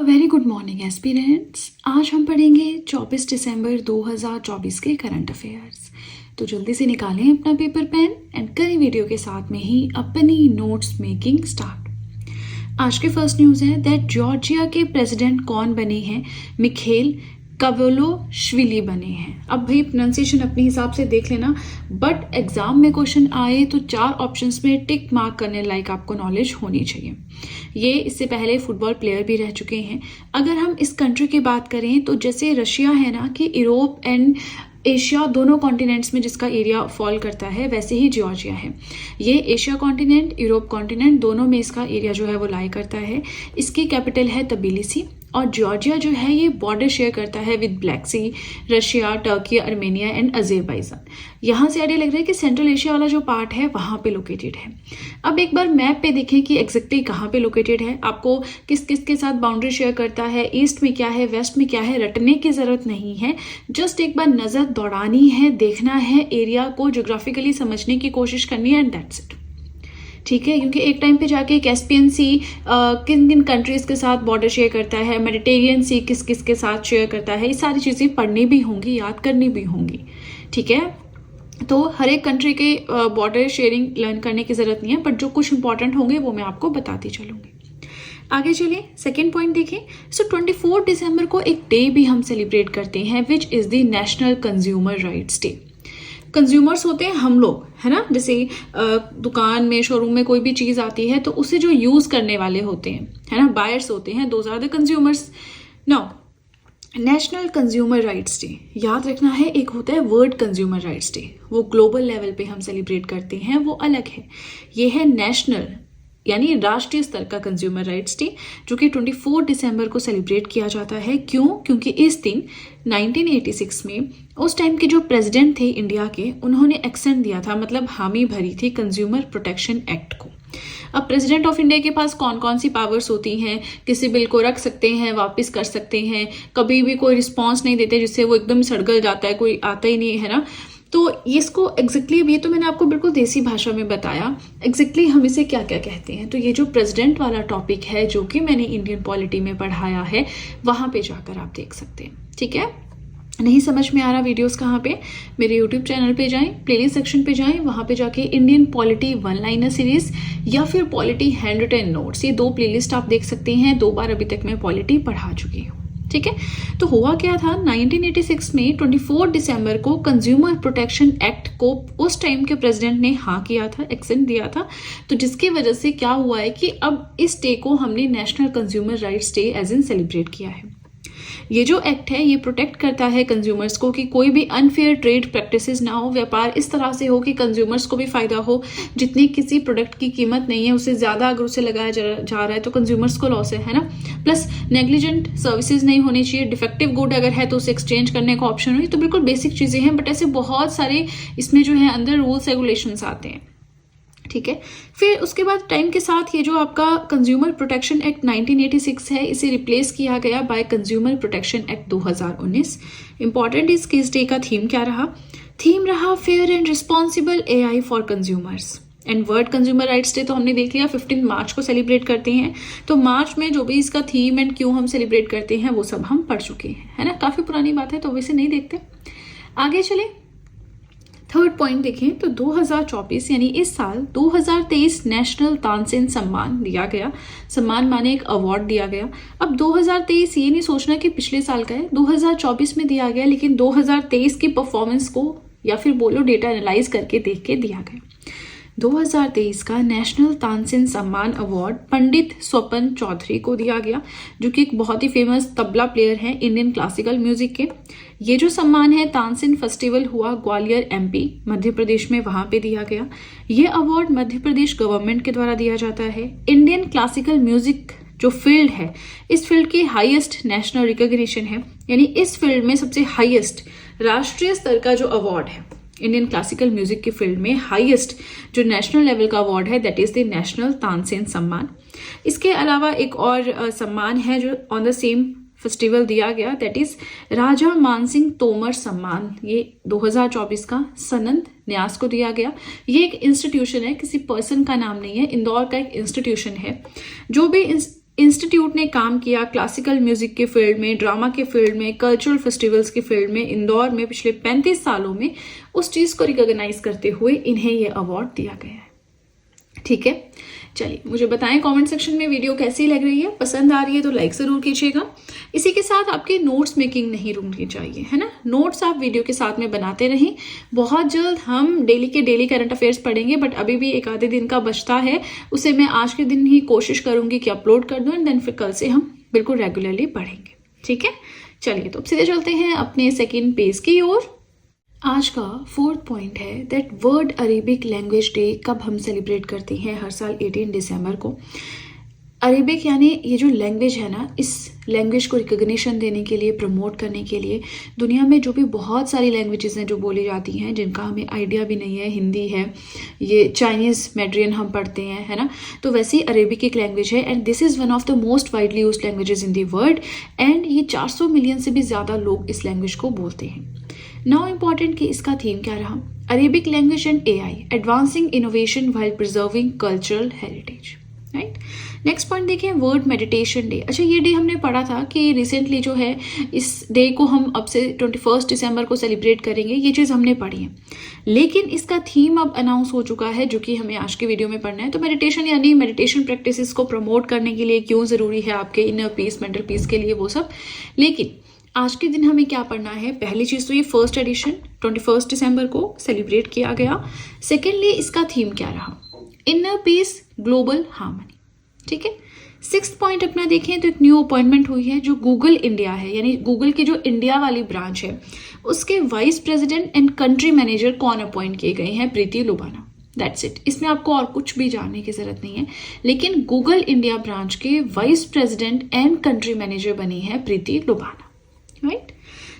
Very good morning aspirants. आज हम पढ़ेंगे 24 दिसंबर 2024 के करंट अफेयर्स। तो जल्दी से निकालें अपना पेपर पेन एंड करें वीडियो के साथ में ही अपनी नोट्स मेकिंग स्टार्ट। आज के फर्स्ट न्यूज़ है दैट जॉर्जिया के प्रेसिडेंट कौन बने हैं? मिखेल कावोलोश्विली बने हैं। अब भाई प्रोनाउंसिएशन अपने हिसाब से देख लेना, बट एग्जाम में क्वेश्चन आए तो 4 ऑप्शंस में टिक मार्क करने लायक आपको नॉलेज होनी चाहिए। ये इससे पहले फुटबॉल प्लेयर भी रह चुके हैं। अगर हम इस कंट्री की बात करें तो जैसे रशिया है ना कि यूरोप एंड एशिया दोनों कॉन्टिनेंट्स में जिसका एरिया फॉल करता है, वैसे ही जॉर्जिया है। ये एशिया कॉन्टिनेंट यूरोप कॉन्टिनेंट दोनों में इसका एरिया जो है वो लाई करता है। इसकी कैपिटल है तबिलिसी और जॉर्जिया जो है ये बॉर्डर शेयर करता है with Black Sea, Russia, Turkey, Armenia and Azerbaijan. यहाँ से आइडिया लग रहा है कि सेंट्रल एशिया वाला जो पार्ट है वहाँ पे लोकेटेड है। अब एक बार मैप पे देखें कि एग्जैक्टली कहाँ पे लोकेटेड है, आपको किस किस के साथ बाउंड्री शेयर करता है, ईस्ट में क्या है, वेस्ट में क्या है, रटने की ज़रूरत नहीं है। जस्ट एक बार नज़र दौड़ानी है, देखना है, एरिया को ज्योग्राफिकली समझने की कोशिश करनी है एंड दैट्स इट। ठीक है, क्योंकि एक टाइम पे जाके कैस्पियन सी किन किन कंट्रीज के साथ बॉर्डर शेयर करता है, मेडिटेरियन सी किस किस के साथ शेयर करता है, ये सारी चीज़ें पढ़नी भी होंगी, याद करनी भी होंगी। ठीक है, तो हर एक कंट्री के बॉर्डर शेयरिंग लर्न करने की ज़रूरत नहीं है, बट जो कुछ इंपॉर्टेंट होंगे वो मैं आपको बताती चलूँगी। आगे चलिए सेकेंड पॉइंट देखें। सो 24 दिसंबर को एक डे भी हम सेलिब्रेट करते हैं which is the national consumer rights day. Consumers होते हैं हम लोग, है ना, जैसे दुकान में, शोरूम में कोई भी चीज़ आती है तो उसे जो यूज़ करने वाले होते हैं, है ना, बायर्स होते हैं, those are the consumers. Now national consumer rights day याद रखना है, एक होता है वर्ल्ड कंज्यूमर राइट्स डे, वो ग्लोबल लेवल पे हम सेलिब्रेट करते हैं, वो अलग है। ये है नेशनल यानी राष्ट्रीय स्तर का कंज्यूमर राइट्स डे जो कि 24 दिसंबर को सेलिब्रेट किया जाता है। क्यों? क्योंकि इस दिन 1986 में उस टाइम के जो प्रेसिडेंट थे इंडिया के, उन्होंने एक्सेंट दिया था, मतलब हामी भरी थी कंज्यूमर प्रोटेक्शन एक्ट को। अब प्रेसिडेंट ऑफ इंडिया के पास कौन कौन सी पावर्स होती हैं? किसी बिल को रख सकते हैं, वापस कर सकते हैं, कभी भी कोई रिस्पॉन्स नहीं देते जिससे वो एकदम सड़गल जाता है, कोई आता ही नहीं है ना। तो इसको एग्जैक्टली ये तो मैंने आपको बिल्कुल देसी भाषा में बताया एग्जैक्टली हम इसे क्या क्या कहते हैं। तो ये जो प्रेसिडेंट वाला टॉपिक है जो कि मैंने इंडियन पॉलिटी में पढ़ाया है, वहाँ पे जाकर आप देख सकते हैं। ठीक है, नहीं समझ में आ रहा वीडियोस कहाँ पे, मेरे यूट्यूब चैनल पे जाएं, प्लेलिस्ट सेक्शन पे जाएं, वहाँ पे जाके Indian polity one liner series या फिर पॉलिटी हैंड रिटन नोट्स, ये 2 प्लेलिस्ट आप देख सकते हैं। 2 बार अभी तक मैं पॉलिटी पढ़ा चुकी हूँ। ठीक है, तो हुआ क्या था 1986 में 24 दिसंबर को कंज्यूमर प्रोटेक्शन एक्ट को उस टाइम के प्रेसिडेंट ने हाँ किया था, एक्सेंट दिया था। तो जिसकी वजह से क्या हुआ है कि अब इस डे को हमने national consumer rights day as in celebrate किया है। ये जो एक्ट है ये प्रोटेक्ट करता है कंज्यूमर्स को कि कोई भी अनफेयर ट्रेड प्रैक्टिसेस ना हो, व्यापार इस तरह से हो कि कंज्यूमर्स को भी फायदा हो। जितनी किसी प्रोडक्ट की कीमत नहीं है उससे ज़्यादा अगर उसे लगाया जा रहा है तो कंज्यूमर्स को लॉस है ना। प्लस नेग्लिजेंट सर्विसेज नहीं होनी चाहिए, डिफेक्टिव गुड अगर है तो उसे एक्सचेंज करने का ऑप्शन हो। तो बिल्कुल बेसिक चीज़ें हैं, बट ऐसे बहुत सारे इसमें जो है अंदर रूल्स रेगुलेशंस आते हैं। ठीक है, फिर उसके बाद टाइम के साथ ये जो आपका कंज्यूमर प्रोटेक्शन एक्ट 1986 है, इसे रिप्लेस किया गया by consumer protection act 2019। Important इस डे का थीम क्या रहा? थीम रहा fair and responsible AI for consumers. And world consumer rights day तो हमने देख लिया, 15 मार्च को सेलिब्रेट करते हैं। तो मार्च में जो भी इसका थीम एंड क्यों हम सेलिब्रेट करते हैं वो सब हम पढ़ चुके हैं, है ना। काफ़ी पुरानी बात है तो वैसे नहीं देखते। आगे चले, थर्ड पॉइंट देखें तो 2024 यानी इस साल 2023 नेशनल तानसेन सम्मान दिया गया। सम्मान माने एक अवार्ड दिया गया। अब 2023 ये नहीं सोचना कि पिछले साल का है, 2024 में दिया गया, लेकिन 2023 की परफॉर्मेंस को या फिर बोलो डेटा एनालाइज करके देख के दिया गया। 2023 का नेशनल तानसेन सम्मान अवार्ड पंडित स्वपन चौधरी को दिया गया, जो कि एक बहुत ही फेमस तबला प्लेयर हैं इंडियन क्लासिकल म्यूजिक के। ये जो सम्मान है, तानसेन फेस्टिवल हुआ ग्वालियर एमपी मध्य प्रदेश में, वहां पे दिया गया। ये अवार्ड मध्य प्रदेश गवर्नमेंट के द्वारा दिया जाता है। इंडियन क्लासिकल म्यूजिक जो फील्ड है, इस फील्ड की हाईएस्ट नेशनल रिकॉग्निशन है, यानी इस फील्ड में सबसे हाईएस्ट राष्ट्रीय स्तर का जो अवार्ड है इंडियन क्लासिकल म्यूजिक की फील्ड में, हाईएस्ट जो नेशनल लेवल का अवार्ड है, that is the national Tansen सम्मान। इसके अलावा एक और सम्मान है जो ऑन द सेम फेस्टिवल दिया गया, दैट इज राजा मानसिंह तोमर सम्मान। ये 2024 का सनंद न्यास को दिया गया। ये एक इंस्टीट्यूशन है, किसी पर्सन का नाम नहीं है, इंदौर का एक इंस्टीट्यूशन है। जो भी इंस्टीट्यूट ने काम किया क्लासिकल म्यूजिक के फील्ड में, ड्रामा के फील्ड में, कल्चरल फेस्टिवल्स के फील्ड में इंदौर में पिछले 35 सालों में, उस चीज़ को रिकॉग्नाइज करते हुए इन्हें ये अवार्ड दिया गया है। ठीक है, चलिए मुझे बताएं कमेंट सेक्शन में वीडियो कैसी लग रही है, पसंद आ रही है तो लाइक ज़रूर कीजिएगा। इसी के साथ आपकी नोट्स मेकिंग नहीं रुकनी चाहिए, है ना। नोट्स आप वीडियो के साथ में बनाते रहें। बहुत जल्द हम डेली के डेली करंट अफेयर्स पढ़ेंगे, बट अभी भी एक आधे दिन का बचता है, उसे मैं आज के दिन ही कोशिश करूंगी कि अपलोड कर दूं, एंड देन फिर कल से हम बिल्कुल रेगुलरली पढ़ेंगे। ठीक है, चलिए तो अब सीधे चलते हैं अपने सेकेंड पेज की ओर। आज का 4th पॉइंट है that world Arabic language day कब हम सेलिब्रेट करते हैं, हर साल 18 दिसंबर को। अरेबिक यानी ये जो लैंग्वेज है ना, इस लैंग्वेज को रिकग्निशन देने के लिए, प्रमोट करने के लिए दुनिया में जो भी बहुत सारी लैंग्वेजेस हैं जो बोली जाती हैं, जिनका हमें आइडिया भी नहीं है, हिंदी है, ये चाइनीज़ मैड्रियन हम पढ़ते हैं, है ना, तो वैसी अरेबिक एक लैंग्वेज है, and this is one of the most widely used languages in the world, and ये 400 मिलियन से भी ज़्यादा लोग इस लैंग्वेज को बोलते हैं। नाउ इम्पॉर्टेंट कि इसका थीम क्या रहा, Arabic language and AI, advancing innovation while preserving cultural heritage. Right, next point देखिए, वर्ल्ड मेडिटेशन डे। अच्छा, ये डे हमने पढ़ा था कि रिसेंटली जो है इस डे को हम अब से 21 दिसंबर को सेलिब्रेट करेंगे, ये चीज़ हमने पढ़ी है, लेकिन इसका थीम अब अनाउंस हो चुका है जो कि हमें आज के वीडियो में पढ़ना है। तो मेडिटेशन यानी मेडिटेशन प्रैक्टिसेस को प्रमोट करने के लिए क्यों ज़रूरी है आपके इनर पीस, मेंटल पीस के लिए, वो सब। लेकिन आज के दिन हमें क्या पढ़ना है, पहली चीज़ तो ये फर्स्ट एडिशन 21 दिसंबर को सेलिब्रेट किया गया। सेकेंडली इसका थीम क्या रहा, इनर पीस, ग्लोबल हार्मनी। ठीक है, 6th पॉइंट अपना देखें तो एक न्यू अपॉइंटमेंट हुई है जो गूगल इंडिया है, यानी गूगल की जो इंडिया वाली ब्रांच है, उसके vice president and country manager कौन अपॉइंट किए गए हैं, प्रीति लोबाना। दैट्स इट, इसमें आपको और कुछ भी जानने की जरूरत नहीं है, लेकिन गूगल इंडिया ब्रांच के vice president and country manager बनी है प्रीति लोबाना। राइट,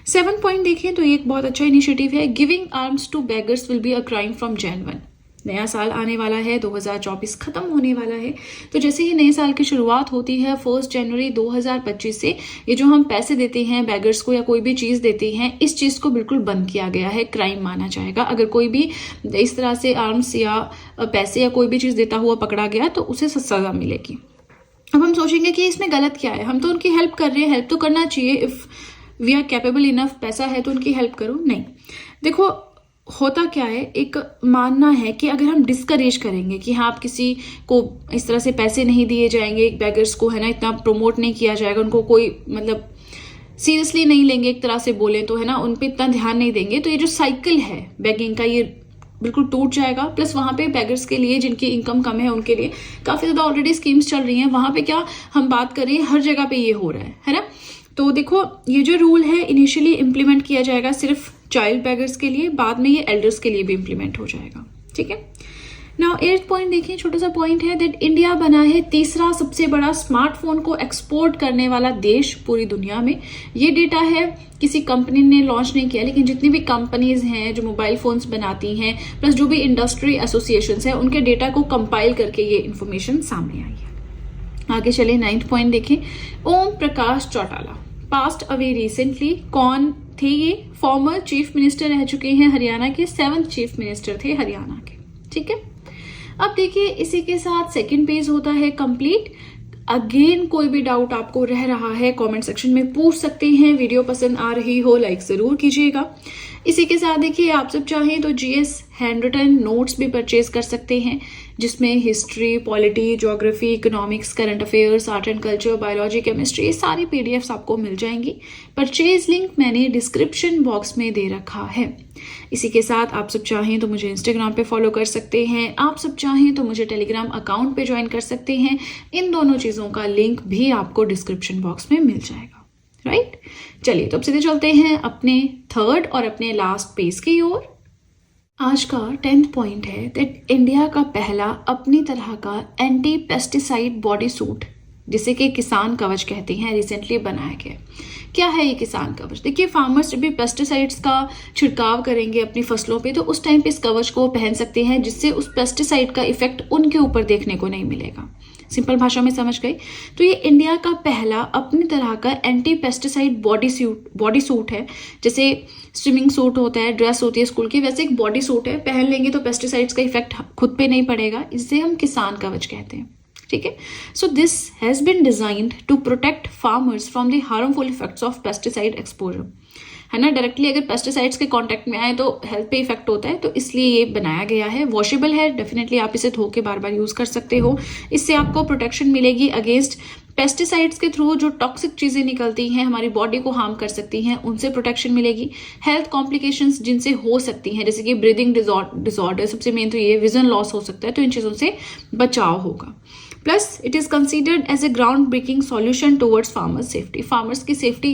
7th पॉइंट देखें तो ये एक बहुत अच्छा इनिशिएटिव है, giving arms to beggars will be a crime from Jan 1। नया साल आने वाला है, 2024 खत्म होने वाला है, तो जैसे ही नए साल की शुरुआत होती है 1 जनवरी 2025 से, ये जो हम पैसे देते हैं बेगर्स को या कोई भी चीज़ देते हैं, इस चीज़ को बिल्कुल बंद किया गया है, क्राइम माना जाएगा। अगर कोई भी इस तरह से आर्म्स या पैसे या कोई भी चीज़ देता हुआ पकड़ा गया तो उसे सज़ा मिलेगी। अब हम सोचेंगे कि इसमें गलत क्या है, हम तो उनकी हेल्प कर रहे हैं, हेल्प तो करना चाहिए, if we are capable enough, पैसा है तो उनकी हेल्प करो। नहीं, देखो होता क्या है, एक मानना है कि अगर हम डिस्करेज करेंगे कि हाँ आप किसी को इस तरह से पैसे नहीं दिए जाएंगे, बेगर्स को, है ना, इतना प्रमोट नहीं किया जाएगा, उनको कोई मतलब सीरियसली नहीं लेंगे, एक तरह से बोले तो, है ना, उन पर इतना ध्यान नहीं देंगे, तो ये जो साइकिल है बेगिंग का, ये बिल्कुल टूट जाएगा। प्लस वहाँ पे बेगर्स के लिए, जिनकी इनकम कम है, उनके लिए काफ़ी ज़्यादा ऑलरेडी स्कीम्स चल रही हैं, वहाँ पे क्या हम बात करें, हर जगह पे ये हो रहा है ना। तो देखो ये जो रूल है इनिशियली इम्प्लीमेंट किया जाएगा सिर्फ चाइल्ड बेगर्स के लिए, बाद में ये एल्डर्स के लिए भी इम्प्लीमेंट हो जाएगा। ठीक है, नाउ 8th पॉइंट देखिए, छोटा सा पॉइंट है दैट इंडिया बना है तीसरा सबसे बड़ा स्मार्टफोन को एक्सपोर्ट करने वाला देश पूरी दुनिया में। ये डेटा है, किसी कंपनी ने लॉन्च नहीं किया, लेकिन जितनी भी कंपनीज हैं जो मोबाइल फोन्स बनाती हैं, प्लस जो भी इंडस्ट्री एसोसिएशंस हैं, उनके डेटा को कंपाइल करके ये इन्फॉर्मेशन सामने आई है। आगे चले 9th पॉइंट देखें, Om Prakash Chautala passed away recently. कौन थे ये, फॉर्मर चीफ मिनिस्टर रह चुके हैं हरियाणा के, 7th चीफ मिनिस्टर थे हरियाणा के। ठीक है, अब देखिए इसी के साथ सेकंड पेज होता है कंप्लीट। अगेन कोई भी डाउट आपको रह रहा है कमेंट सेक्शन में पूछ सकते हैं, वीडियो पसंद आ रही हो लाइक जरूर कीजिएगा। इसी के साथ देखिए आप सब चाहें तो GS हैंड रिटन नोट्स भी परचेज कर सकते हैं, जिसमें history, polity, geography, economics, current affairs, art and culture, biology, chemistry, ये सारी PDFs आपको मिल जाएंगी। परचेज लिंक मैंने डिस्क्रिप्शन बॉक्स में दे रखा है। इसी के साथ आप सब चाहें तो मुझे इंस्टाग्राम पे फॉलो कर सकते हैं, आप सब चाहें तो मुझे टेलीग्राम अकाउंट पे ज्वाइन कर सकते हैं। इन दोनों चीज़ों का लिंक भी आपको डिस्क्रिप्शन बॉक्स में मिल जाएगा। राइट, चलिए तो अब सीधे चलते हैं अपने 3rd और अपने लास्ट पेज की ओर। आज का 10th पॉइंट है दैट इंडिया का पहला अपनी तरह का एंटी पेस्टिसाइड बॉडी सूट, जिसे कि किसान कवच कहते हैं, रिसेंटली बनाया गया। क्या है ये किसान कवच? देखिए फार्मर्स जब भी पेस्टिसाइड्स का छिड़काव करेंगे अपनी फसलों पे, तो उस टाइम पे इस कवच को पहन सकते हैं, जिससे उस पेस्टिसाइड का इफेक्ट उनके ऊपर देखने को नहीं मिलेगा। सिंपल भाषा में समझ गई? तो ये इंडिया का पहला अपनी तरह का एंटी पेस्टिसाइड बॉडी सूट है। जैसे स्विमिंग सूट होता है, ड्रेस होती है स्कूल की, वैसे एक बॉडी सूट है, पहन लेंगे तो पेस्टिसाइड्स का इफेक्ट खुद पे नहीं पड़ेगा। इससे हम किसान कवच कहते हैं। ठीक है। So this has been designed to protect farmers from the harmful effects of pesticide exposure, है ना। डायरेक्टली अगर पेस्टिसाइड्स के कांटेक्ट में आए तो हेल्थ पे इफेक्ट होता है, तो इसलिए ये बनाया गया है। वॉशेबल है, डेफिनेटली आप इसे धो के बार बार यूज कर सकते हो। इससे आपको प्रोटेक्शन मिलेगी अगेंस्ट पेस्टिसाइड्स के थ्रू जो टॉक्सिक चीजें निकलती हैं, हमारी बॉडी को हार्म कर सकती हैं, उनसे प्रोटेक्शन मिलेगी। हेल्थ कॉम्प्लिकेशंस जिनसे हो सकती हैं, जैसे कि ब्रीदिंग डिसऑर्डर, सबसे मेन तो ये विजन लॉस हो सकता है, तो इन चीजों से बचाव होगा। Plus it is considered as a ground breaking solution towards farmers safety. Farmers की सेफ्टी,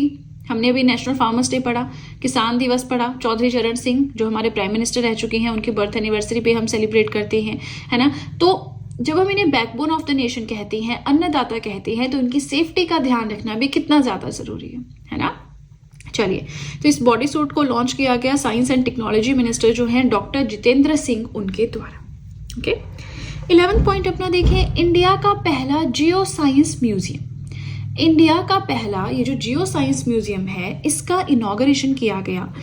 हमने अभी नेशनल फार्मर्स डे पढ़ा, किसान दिवस पढ़ा, चौधरी चरण सिंह जो हमारे प्राइम मिनिस्टर रह चुके हैं, उनकी बर्थ एनिवर्सरी पे हम सेलिब्रेट करते हैं, है ना। तो जब हम इन्हें बैकबोन ऑफ द नेशन कहते हैं, अन्नदाता कहते हैं, तो उनकी सेफ्टी का ध्यान रखना भी कितना ज्यादा जरूरी है ना। चलिए, तो इस बॉडी सूट को लॉन्च किया गया साइंस एंड टेक्नोलॉजी मिनिस्टर जो हैं डॉक्टर जितेंद्र सिंह, उनके द्वारा। ओके, 11th पॉइंट अपना देखें, इंडिया का पहला जियो साइंस म्यूजियम। इंडिया का पहला ये जो जियो साइंस म्यूजियम है, इसका इनॉग्रेशन किया गया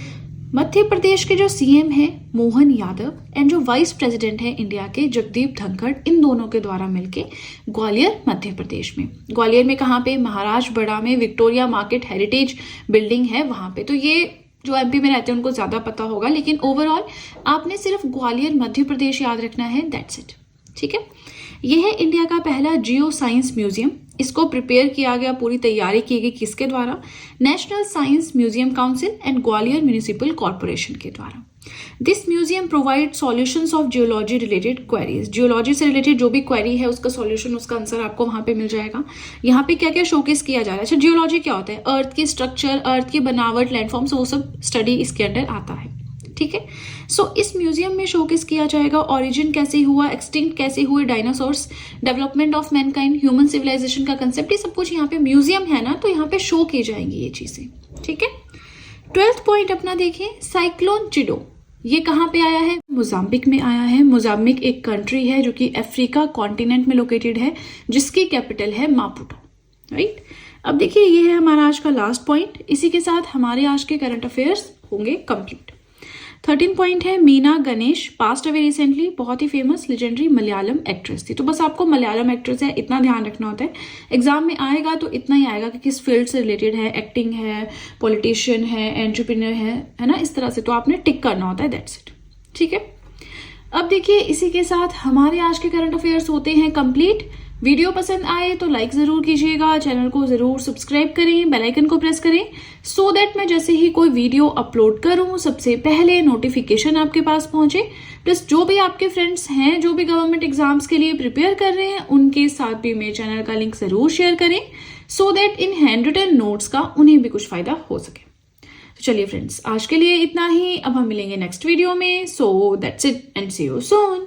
मध्य प्रदेश के जो सीएम हैं मोहन यादव एंड जो वाइस प्रेसिडेंट हैं इंडिया के जगदीप धनखड़, इन दोनों के द्वारा मिलके ग्वालियर मध्य प्रदेश में। ग्वालियर में कहाँ पे? महाराज बड़ा में विक्टोरिया मार्केट हेरिटेज बिल्डिंग है वहां पे। तो ये जो एमपी में रहते हैं उनको ज्यादा पता होगा, लेकिन ओवरऑल आपने सिर्फ ग्वालियर मध्य प्रदेश याद रखना है, दैट्स इट। ठीक है, यह है इंडिया का पहला जियो साइंस म्यूजियम। इसको प्रिपेयर किया गया, पूरी तैयारी की गई किसके द्वारा? National science museum council and Gwalior municipal corporation के द्वारा। This museum provide solutions of geology related queries. Geology से रिलेटेड जो भी क्वेरी है उसका सॉल्यूशन, उसका आंसर आपको वहां पे मिल जाएगा। यहाँ पे क्या क्या शोकेस किया जा रहा है? अच्छा, जियोलॉजी क्या होता है? अर्थ की स्ट्रक्चर, अर्थ की बनावट, लैंडफॉर्म्स, वो सब स्टडी इसके अंडर आता है। ठीक है, सो इस म्यूजियम में शोकेस किया जाएगा ओरिजिन कैसे हुआ, एक्सटिंक्ट कैसे हुए dinosaurs, development of mankind, human civilisation का कंसेप्ट, ये सब कुछ यहाँ पे म्यूजियम है ना, तो यहाँ पे शो की जाएंगी ये चीजें। ठीक है, 12th पॉइंट अपना देखें, साइक्लोन चिडो। ये कहाँ पे आया है? मोजाम्बिक में आया है। मोजाम्बिक एक कंट्री है जो कि अफ्रीका कॉन्टिनेंट में लोकेटेड है, जिसकी कैपिटल है मापुटो। राइट, अब देखिए ये है हमारा आज का लास्ट पॉइंट। इसी के साथ हमारे आज के करंट अफेयर्स होंगे कंप्लीट। 13 पॉइंट है, Meena Ganesh passed away recently, बहुत ही फेमस लेजेंडरी मलयालम एक्ट्रेस थी। तो बस आपको मलयालम एक्ट्रेस है इतना ध्यान रखना होता है। एग्जाम में आएगा तो इतना ही आएगा कि किस फील्ड से रिलेटेड है, एक्टिंग है, पॉलिटिशियन है, एंटरप्रेन्योर है ना, इस तरह से तो आपने टिक करना होता है, दैट्स इट। ठीक है, अब देखिए इसी के साथ हमारे आज के करंट अफेयर्स होते हैं कंप्लीट। वीडियो पसंद आए तो लाइक जरूर कीजिएगा, चैनल को जरूर सब्सक्राइब करें, बेल आइकन को प्रेस करें, सो दैट मैं जैसे ही कोई वीडियो अपलोड करूं सबसे पहले नोटिफिकेशन आपके पास पहुंचे। प्लस जो भी आपके फ्रेंड्स हैं जो भी गवर्नमेंट एग्जाम्स के लिए प्रिपेयर कर रहे हैं, उनके साथ भी मेरे चैनल का लिंक जरूर शेयर करें, so that in hand written notes का उन्हें भी कुछ फायदा हो सके। तो चलिए फ्रेंड्स, आज के लिए इतना ही। अब हम मिलेंगे नेक्स्ट वीडियो में, so that's it and see you soon.